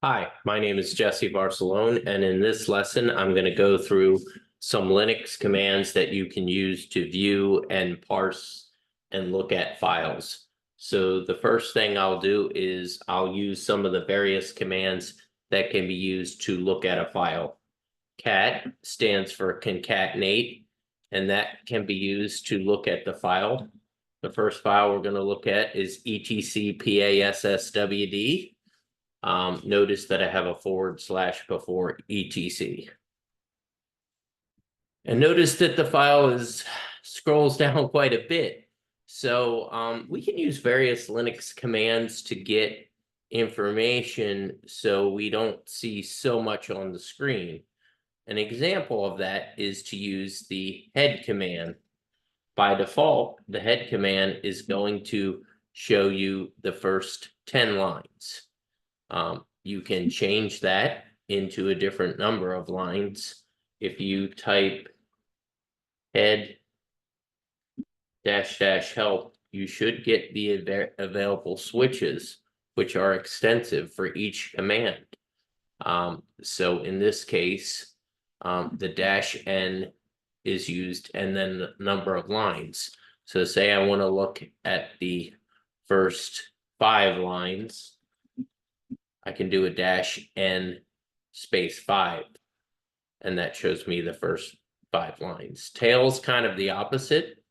Hi, my name is Jesse Barcelone, and in this lesson, I'm going to go through some Linux commands that you can use to view and parse and look at files. So the first thing I'll do is I'll use some of the various commands that can be used to look at a file. Cat stands for concatenate, and that can be used to look at the file. The first file we're going to look at is etcpasswd. Notice that I have a / before etc. And notice that the file scrolls down quite a bit. So we can use various Linux commands to get information so we don't see so much on the screen. An example of that is to use the head command. By default, the head command is going to show you the first 10 lines. You can change that into a different number of lines. If you type head -- help, you should get the available switches, which are extensive for each command. So in this case, the -n is used and then the number of lines. So say I want to look at the first 5 lines. I can do a -n space 5, and that shows me the first 5 lines. Tail's kind of the opposite.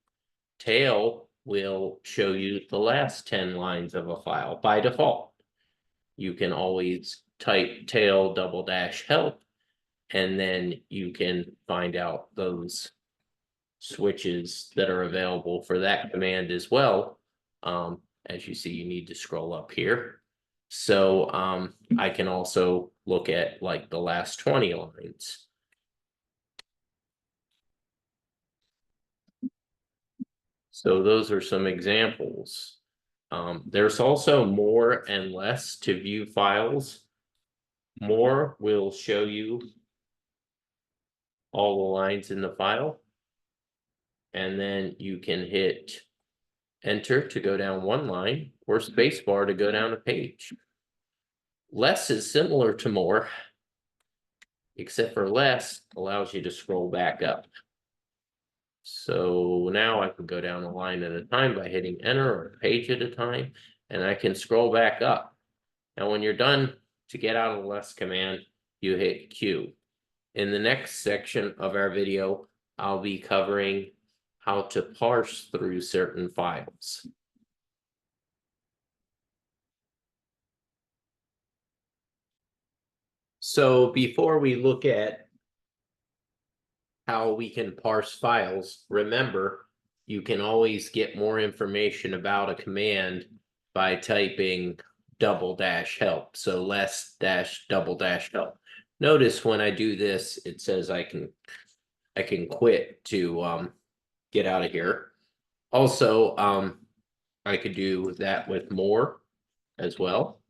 Tail will show you the last 10 lines of a file by default. You can always type tail -- help, and then you can find out those switches that are available for that command as well. As you see, you need to scroll up here. So I can also look at like the last 20 lines. So those are some examples. There's also more and less to view files. More will show you all the lines in the file. And then you can hit enter to go down one line or spacebar to go down a page. Less is similar to more, except for less allows you to scroll back up. So now I can go down a line at a time by hitting enter, or a page at a time, and I can scroll back up. Now, when you're done, to get out of the less command, you hit Q. In the next section of our video, I'll be covering how to parse through certain files. So before we look at how we can parse files, remember, you can always get more information about a command by typing ~help. So less -help. Notice when I do this, it says I can quit to get out of here. Also, I could do that with more as well.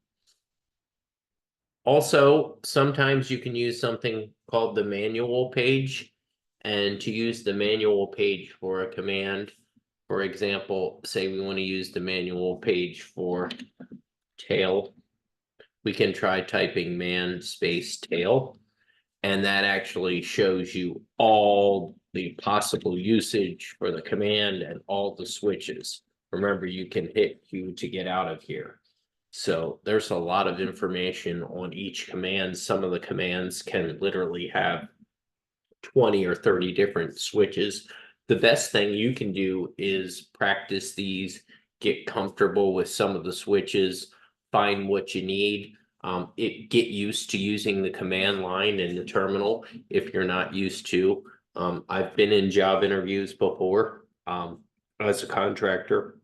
Also, sometimes you can use something called the manual page. And to use the manual page for a command, for example, say we want to use the manual page for tail, we can try typing man space tail, and that actually shows you all the possible usage for the command and all the switches. Remember, you can hit Q to get out of here. So there's a lot of information on each command. Some of the commands can literally have 20 or 30 different switches. The best thing you can do is practice these, get comfortable with some of the switches, find what you need. Get used to using the command line in the terminal if you're not used to. I've been in job interviews before as a contractor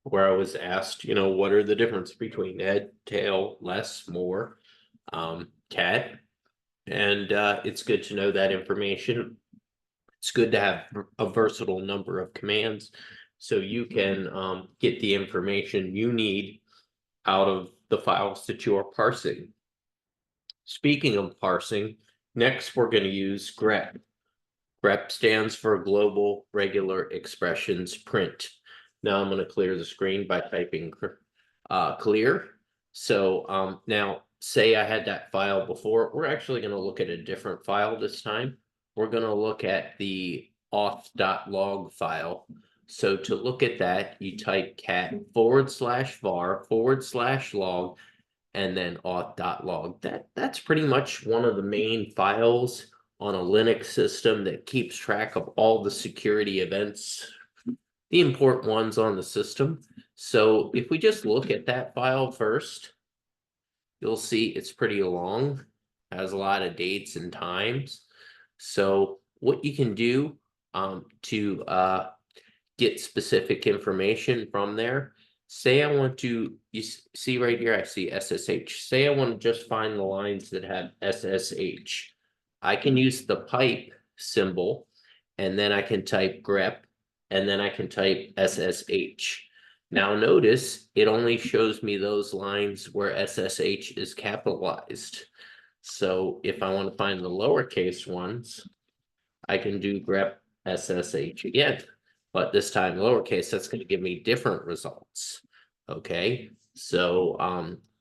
where I was asked, what are the difference between head, tail, less, more, cat? And it's good to know that information. It's good to have a versatile number of commands so you can get the information you need out of the files that you are parsing. Speaking of parsing, next we're going to use grep. Grep stands for Global Regular Expressions Print. Now I'm going to clear the screen by typing clear. So now say I had that file before. We're actually going to look at a different file this time. We're going to look at the auth.log file. So to look at that, you type cat /var/log and then auth.log. That's pretty much one of the main files on a Linux system that keeps track of all the security events, the important ones on the system. So if we just look at that file first, you'll see it's pretty long, has a lot of dates and times. So what you can do to get specific information from there, say I want to, you see right here, I see SSH. Say I want to just find the lines that have SSH. I can use the pipe symbol, and then I can type grep, and then I can type SSH. Now notice it only shows me those lines where SSH is capitalized. So if I want to find the lowercase ones, I can do grep SSH again, but this time lowercase, that's going to give me different results. Okay, so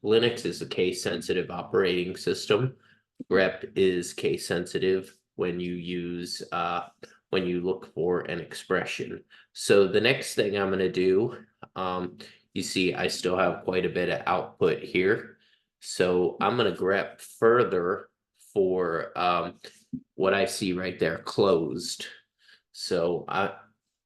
Linux is a case sensitive operating system. Grep is case sensitive when you use when you look for an expression. So the next thing I'm going to do, you see I still have quite a bit of output here. So I'm going to grep further for what I see right there, closed. So out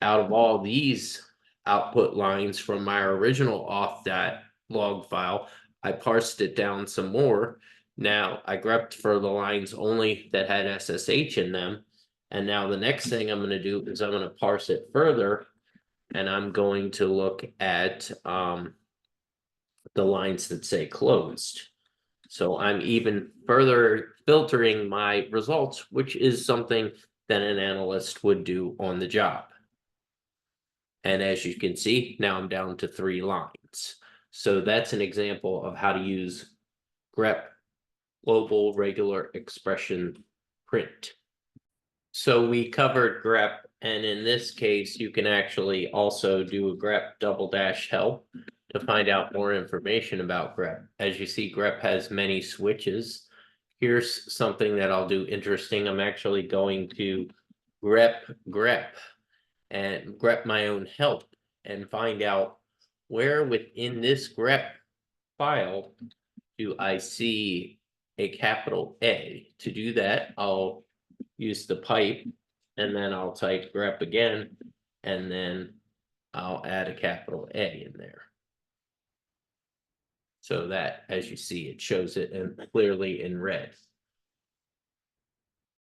of all these output lines from my original auth.log file, I parsed it down some more. Now I grepped for the lines only that had SSH in them. And now the next thing I'm going to do is I'm going to parse it further, and I'm going to look at the lines that say closed. So I'm even further filtering my results, which is something that an analyst would do on the job. And as you can see, now I'm down to 3 lines. So that's an example of how to use grep, global regular expression print. So we covered grep, and in this case, you can actually also do a grep --help to find out more information about grep. As you see, grep has many switches. Here's something that I'll do interesting. I'm actually going to grep and grep my own help and find out where within this grep file do I see a capital A. To do that, I'll use the pipe, and then I'll type grep again, and then I'll add a capital A in there. So that, as you see, it shows it clearly in red.